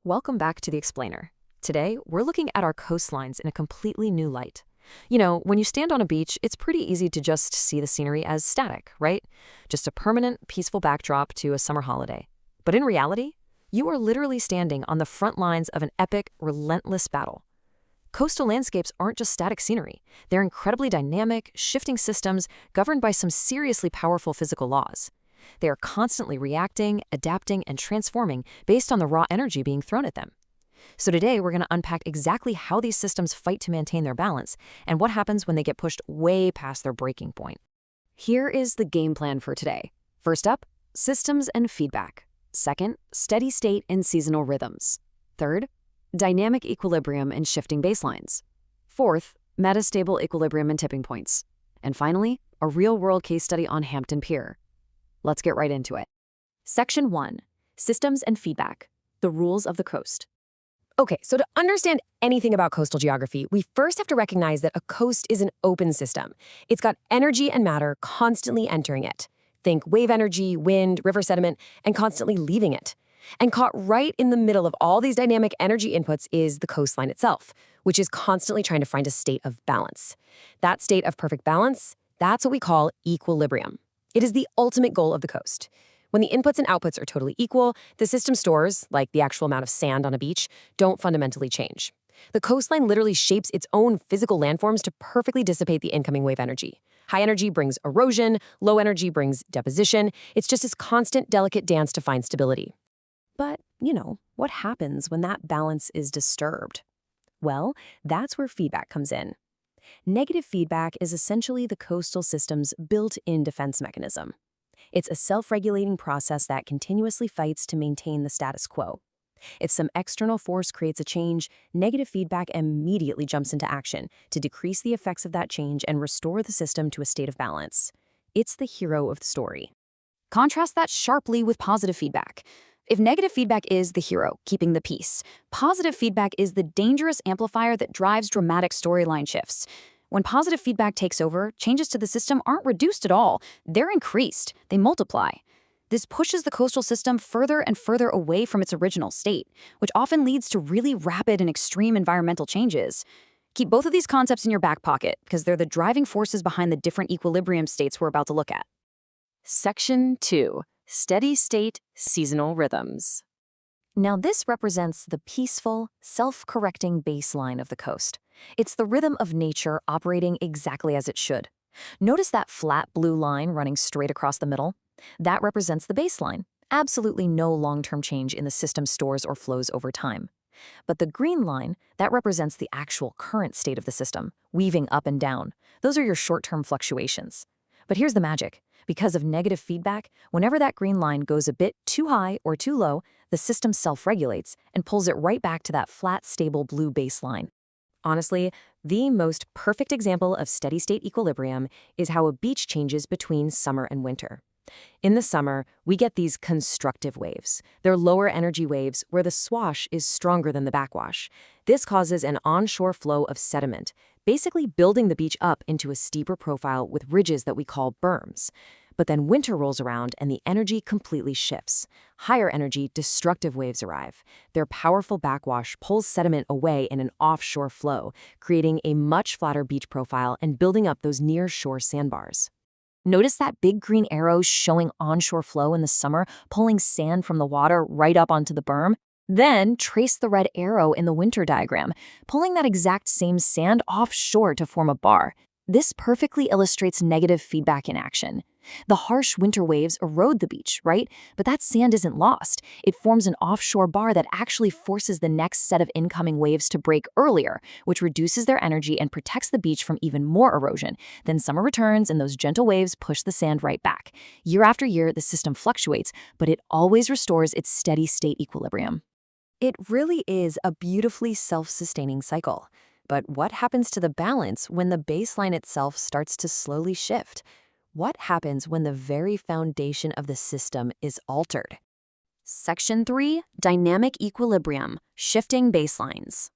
Welcome back to The Explainer. Today, we're looking at our coastlines in a completely new light. When you stand on a beach, it's pretty easy to just see the scenery as static, right? Just a permanent, peaceful backdrop to a summer holiday. But in reality, you are literally standing on the front lines of an epic, relentless battle. Coastal landscapes aren't just static scenery. They're incredibly dynamic, shifting systems governed by some seriously powerful physical laws. They are constantly reacting, adapting, and transforming based on the raw energy being thrown at them. So today, we're going to unpack exactly how these systems fight to maintain their balance and what happens when they get pushed way past their breaking point. Here is the game plan for today. First up, systems and feedback. Second, steady state and seasonal rhythms. Third, dynamic equilibrium and shifting baselines. Fourth, metastable equilibrium and tipping points. And finally, a real-world case study on Hampton Pier. Let's get right into it. Section 1. Systems and Feedback. The Rules of the Coast. Okay, so to understand anything about coastal geography, we first have to recognize that a coast is an open system. It's got energy and matter constantly entering it. Think wave energy, wind, river sediment, and constantly leaving it. And caught right in the middle of all these dynamic energy inputs is the coastline itself, which is constantly trying to find a state of balance. That state of perfect balance, that's what we call equilibrium. It is the ultimate goal of the coast. When the inputs and outputs are totally equal, the system stores, like the actual amount of sand on a beach, don't fundamentally change. The coastline literally shapes its own physical landforms to perfectly dissipate the incoming wave energy. High energy brings erosion, low energy brings deposition. It's just this constant, delicate dance to find stability. But, what happens when that balance is disturbed? Well, that's where feedback comes in. Negative feedback is essentially the coastal system's built-in defense mechanism. It's a self-regulating process that continuously fights to maintain the status quo. If some external force creates a change, negative feedback immediately jumps into action to decrease the effects of that change and restore the system to a state of balance. It's the hero of the story. Contrast that sharply with positive feedback. If negative feedback is the hero, keeping the peace, positive feedback is the dangerous amplifier that drives dramatic storyline shifts. When positive feedback takes over, changes to the system aren't reduced at all. They're increased. They multiply. This pushes the coastal system further and further away from its original state, which often leads to really rapid and extreme environmental changes. Keep both of these concepts in your back pocket, because they're the driving forces behind the different equilibrium states we're about to look at. Section 2. Steady state seasonal rhythms. Now this represents the peaceful, self-correcting baseline of the coast. It's the rhythm of nature operating exactly as it should. Notice that flat blue line running straight across the middle? That represents the baseline. Absolutely no long-term change in the system stores or flows over time. But the green line, that represents the actual current state of the system, weaving up and down. Those are your short-term fluctuations. But here's the magic. Because of negative feedback, whenever that green line goes a bit too high or too low, the system self-regulates and pulls it right back to that flat, stable blue baseline. Honestly, the most perfect example of steady-state equilibrium is how a beach changes between summer and winter. In the summer, we get these constructive waves. They're lower energy waves where the swash is stronger than the backwash. This causes an onshore flow of sediment, basically building the beach up into a steeper profile with ridges that we call berms. But then winter rolls around and the energy completely shifts. Higher energy, destructive waves arrive. Their powerful backwash pulls sediment away in an offshore flow, creating a much flatter beach profile and building up those near-shore sandbars. Notice that big green arrow showing onshore flow in the summer, pulling sand from the water right up onto the berm? Then trace the red arrow in the winter diagram, pulling that exact same sand offshore to form a bar. This perfectly illustrates negative feedback in action. The harsh winter waves erode the beach, right? But that sand isn't lost. It forms an offshore bar that actually forces the next set of incoming waves to break earlier, which reduces their energy and protects the beach from even more erosion. Then summer returns and those gentle waves push the sand right back. Year after year, the system fluctuates, but it always restores its steady state equilibrium. It really is a beautifully self-sustaining cycle. But what happens to the balance when the baseline itself starts to slowly shift? What happens when the very foundation of the system is altered? Section 3. Dynamic equilibrium, shifting baselines.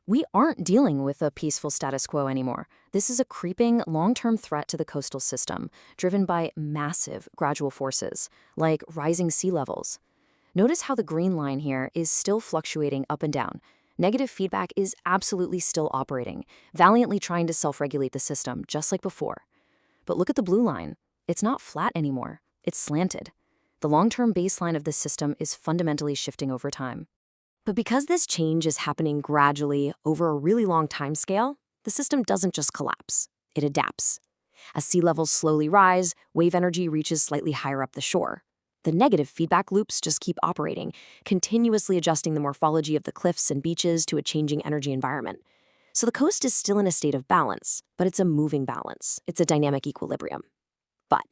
We aren't dealing with a peaceful status quo anymore. This is a creeping, long-term threat to the coastal system, driven by massive, gradual forces, like rising sea levels. Notice how the green line here is still fluctuating up and down. Negative feedback is absolutely still operating, valiantly trying to self-regulate the system, just like before. But look at the blue line. It's not flat anymore. It's slanted. The long-term baseline of the system is fundamentally shifting over time. But because this change is happening gradually over a really long time scale, the system doesn't just collapse. It adapts. As sea levels slowly rise, wave energy reaches slightly higher up the shore. The negative feedback loops just keep operating, continuously adjusting the morphology of the cliffs and beaches to a changing energy environment. So the coast is still in a state of balance, but it's a moving balance. It's a dynamic equilibrium. But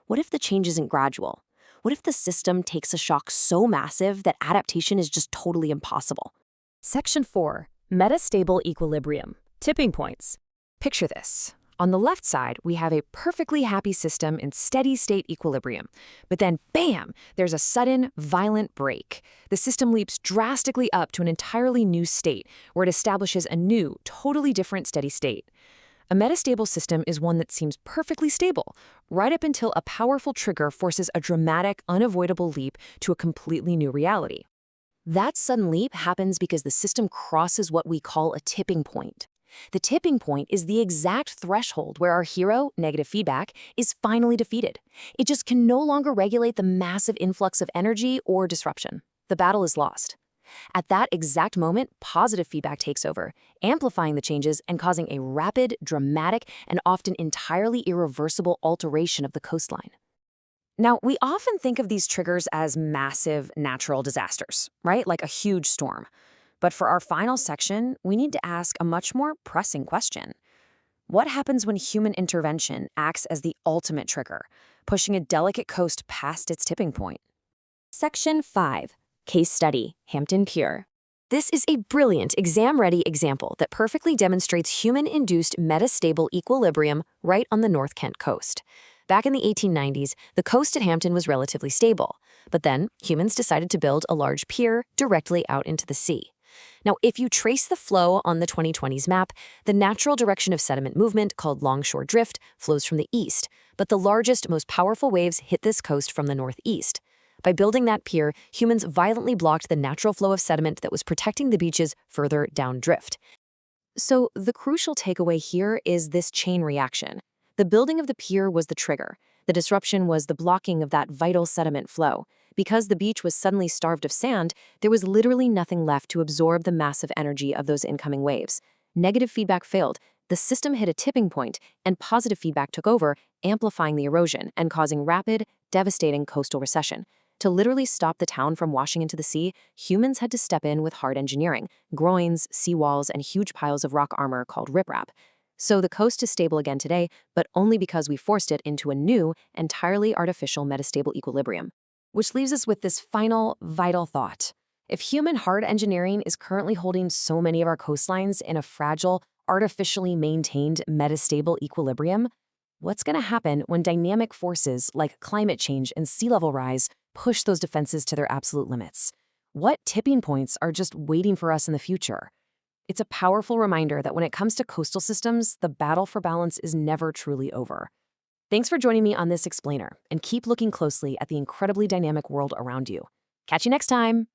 what if the change isn't gradual? What if the system takes a shock so massive that adaptation is just totally impossible? Section 4. Metastable equilibrium. Tipping points. Picture this. On the left side, we have a perfectly happy system in steady-state equilibrium. But then, bam, there's a sudden, violent break. The system leaps drastically up to an entirely new state, where it establishes a new, totally different steady state. A metastable system is one that seems perfectly stable, right up until a powerful trigger forces a dramatic, unavoidable leap to a completely new reality. That sudden leap happens because the system crosses what we call a tipping point. The tipping point is the exact threshold where our hero, negative feedback, is finally defeated. It just can no longer regulate the massive influx of energy or disruption. The battle is lost. At that exact moment, positive feedback takes over, amplifying the changes and causing a rapid, dramatic, and often entirely irreversible alteration of the coastline. Now, we often think of these triggers as massive natural disasters, right? Like a huge storm. But for our final section, we need to ask a much more pressing question. What happens when human intervention acts as the ultimate trigger, pushing a delicate coast past its tipping point? Section 5. Case study, Hampton Pier. This is a brilliant exam-ready example that perfectly demonstrates human-induced metastable equilibrium right on the North Kent coast. Back in the 1890s, the coast at Hampton was relatively stable, but then humans decided to build a large pier directly out into the sea. Now, if you trace the flow on the 2020s map, the natural direction of sediment movement, called longshore drift, flows from the east, but the largest, most powerful waves hit this coast from the northeast. By building that pier, humans violently blocked the natural flow of sediment that was protecting the beaches further downdrift. So the crucial takeaway here is this chain reaction. The building of the pier was the trigger. The disruption was the blocking of that vital sediment flow. Because the beach was suddenly starved of sand, there was literally nothing left to absorb the massive energy of those incoming waves. Negative feedback failed, the system hit a tipping point, and positive feedback took over, amplifying the erosion and causing rapid, devastating coastal recession. To literally stop the town from washing into the sea, humans had to step in with hard engineering, groins, seawalls, and huge piles of rock armor called riprap. So the coast is stable again today, but only because we forced it into a new, entirely artificial metastable equilibrium. Which leaves us with this final, vital thought. If human hard engineering is currently holding so many of our coastlines in a fragile, artificially maintained metastable equilibrium, what's going to happen when dynamic forces like climate change and sea level rise push those defenses to their absolute limits? What tipping points are just waiting for us in the future? It's a powerful reminder that when it comes to coastal systems, the battle for balance is never truly over. Thanks for joining me on this explainer, and keep looking closely at the incredibly dynamic world around you. Catch you next time!